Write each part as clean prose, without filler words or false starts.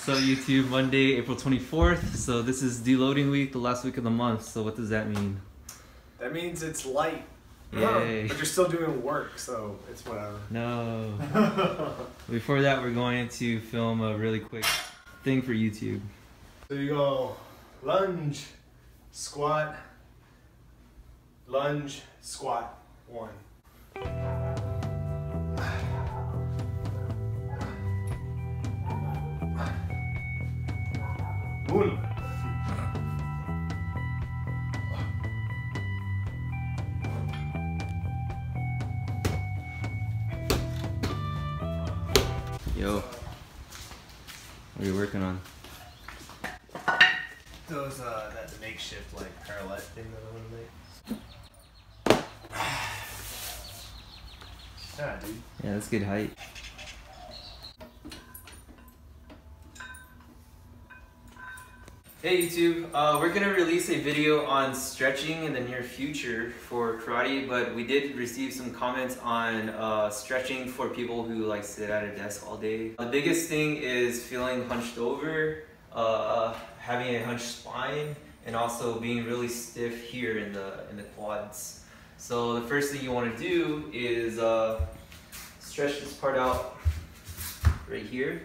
So YouTube, Monday, April 24th. So this is deloading week, the last week of the month. So what does that mean? That means it's light. Yay. But you're still doing work, so it's whatever. No. Before that, we're going to film a really quick thing for YouTube. So you go lunge, squat, 1. Uno. Yo, what are you working on? Those that makeshift like parallel thing that I want to make. Yeah, dude. Yeah, that's good height. Hey YouTube, we're gonna release a video on stretching in the near future for karate, but we did receive some comments on stretching for people who like sit at a desk all day. The biggest thing is feeling hunched over, having a hunched spine, and also being really stiff here in the quads. So the first thing you want to do is stretch this part out right here.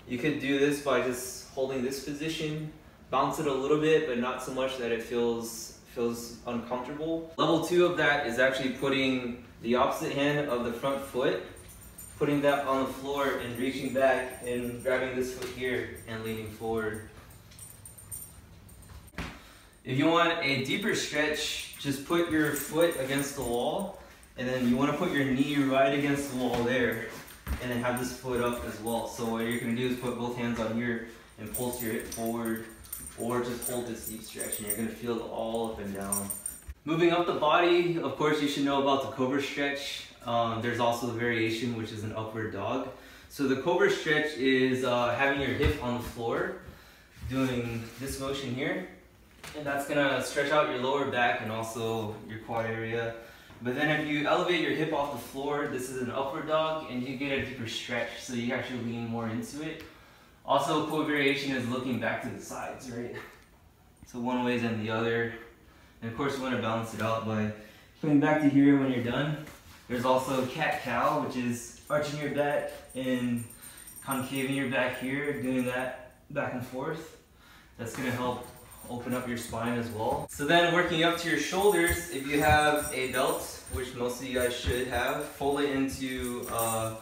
You could do this by just holding this position. Bounce it a little bit, but not so much that it feels uncomfortable. Level 2 of that is actually putting the opposite hand of the front foot, putting that on the floor and reaching back and grabbing this foot here and leaning forward. If you want a deeper stretch, just put your foot against the wall, and then you want to put your knee right against the wall there, and then have this foot up as well. So what you're going to do is put both hands on here and pulse your hip forward, or just hold this deep stretch, and you're going to feel it all up and down. Moving up the body, of course you should know about the cobra stretch. There's also the variation, which is an upward dog. So the cobra stretch is having your hip on the floor, doing this motion here, and that's going to stretch out your lower back and also your quad area. But then if you elevate your hip off the floor, this is an upward dog, and you get a deeper stretch, so you actually lean more into it. Also, a cool variation is looking back to the sides, right? So one way and the other. And of course you want to balance it out by coming back to here when you're done. There's also cat-cow, which is arching your back and concaving your back here, doing that back and forth. That's going to help open up your spine as well. So then working up to your shoulders, if you have a belt, which most of you guys should have, fold it into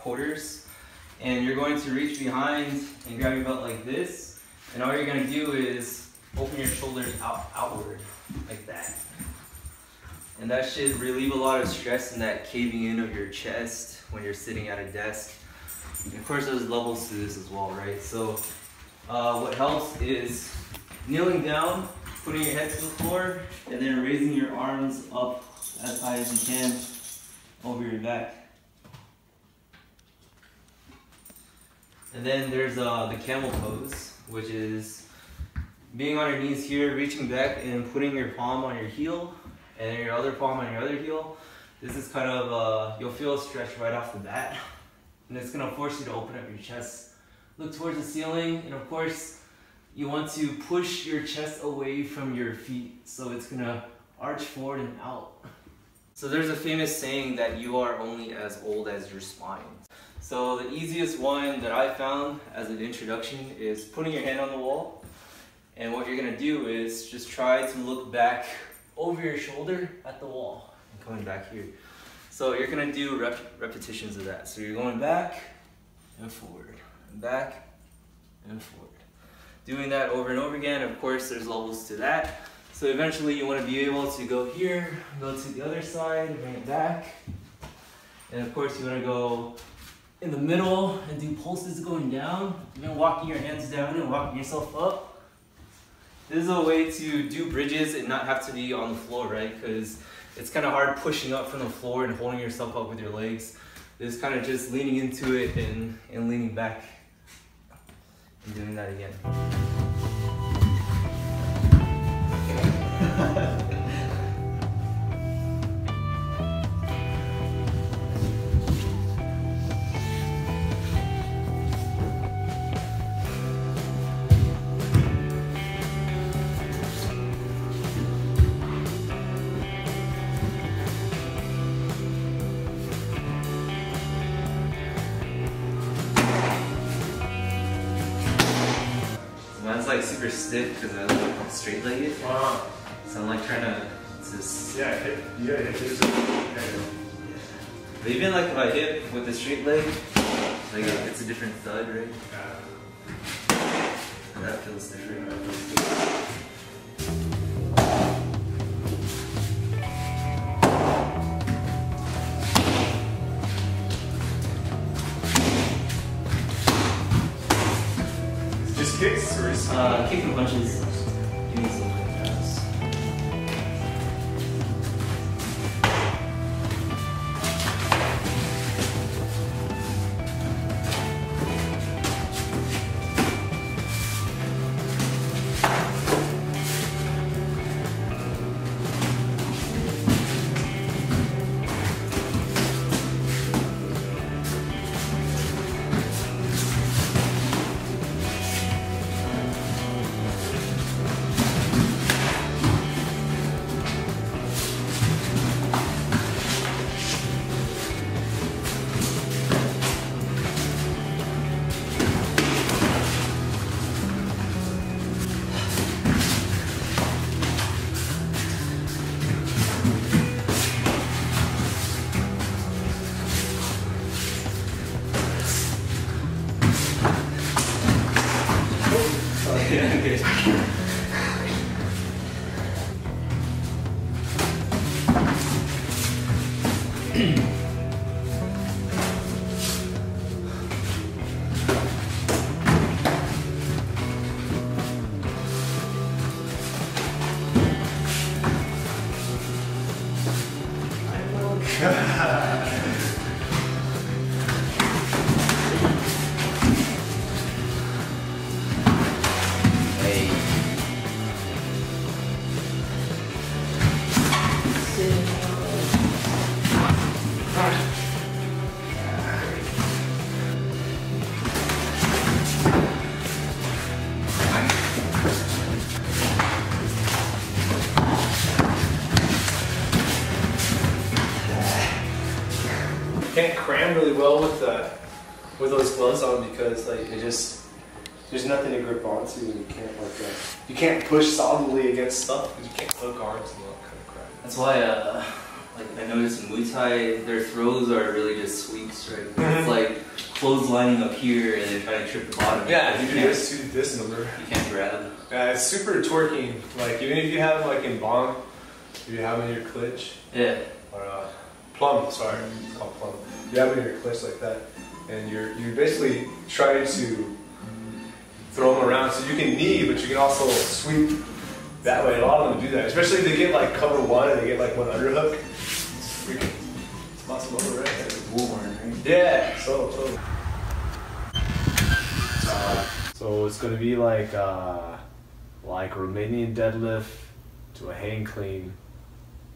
quarters. And you're going to reach behind and grab your belt like this. And all you're going to do is open your shoulders outward, like that. And that should relieve a lot of stress in that caving in of your chest when you're sitting at a desk. And of course there's levels to this as well, right? So what helps is kneeling down, putting your head to the floor, and then raising your arms up as high as you can over your back. And then there's the camel pose, which is being on your knees here, reaching back and putting your palm on your heel and your other palm on your other heel. This is kind of, you'll feel a stretch right off the bat. And it's going to force you to open up your chest. Look towards the ceiling, and of course, you want to push your chest away from your feet. So it's going to arch forward and out. So there's a famous saying that you are only as old as your spine. So the easiest one that I found as an introduction is putting your hand on the wall, and what you're going to do is just try to look back over your shoulder at the wall and coming back here. So you're going to do repetitions of that. So you're going back and forward, and back and forward. Doing that over and over again. Of course there's levels to that. So eventually you want to be able to go here, go to the other side, bring it back. And of course you want to go in the middle and do pulses going down, and then walking your hands down and walking yourself up. This is a way to do bridges and not have to be on the floor, right? Because it's kind of hard pushing up from the floor and holding yourself up with your legs. This is kind of just leaning into it and leaning back and doing that again. like super stiff because I like straight legged. So I'm like trying to just. Yeah, hit. But even like if I hit with the straight leg, like it's a different thud, right? And that feels different. Just kicks or is Kick and punches. Give me some pass. Okay. Can't cram really well with those gloves on because like it just there's nothing to grip onto and you can't push solidly against stuff because you can't hook arms and all that kind of crap. That's why, like I noticed in Muay Thai, their throws are really just sweeps, right? It's like clotheslining up here and then trying to trip the bottom. Yeah, you do this number. You can't grab. Yeah, it's super torquing. Like even if you have like in bong, if you have in your clinch. Yeah. Or plum, sorry, it's called plum. You have it in your clinch like that, and you're basically trying to throw them around so you can knee, but you can also sweep that way. A lot of them do that, especially if they get like cover one and they get like one underhook. It's freaking, it's muscle over, right? Warren, right? Yeah, so. So it's gonna be like Romanian deadlift to a hang clean,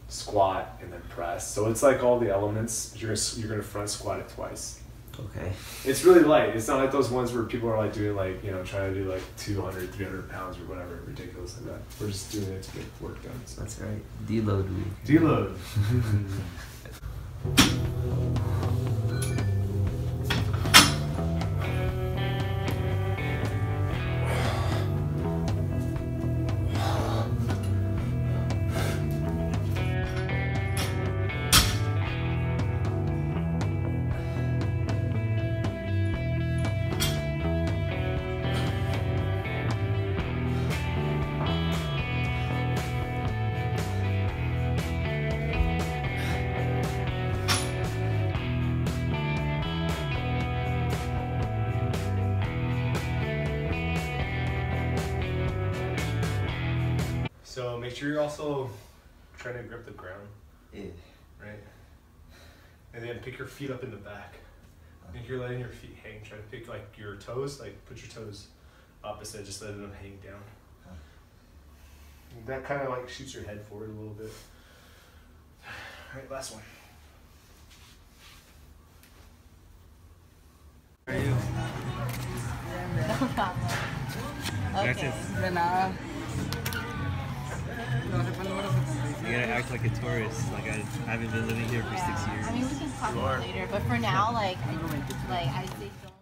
squat, and then press. So it's like all the elements, but you're gonna front squat it twice. Okay. It's really light. It's not like those ones where people are like doing like, trying to do like 200, 300 pounds or whatever, ridiculous like that. We're just doing it to get work done. So. That's right. Deload week. Deload. So make sure you're also trying to grip the ground. Yeah. Right? And then pick your feet up in the back. I think you're letting your feet hang. Try to pick like your toes, like put your toes opposite, just letting them hang down. And that kind of like shoots your head forward a little bit. All right, last one. How are you? No problem. Okay. Gracias. You gotta act like a tourist. Like I haven't been living here for 6 years. I mean, we can talk later, but for now, like I say don't.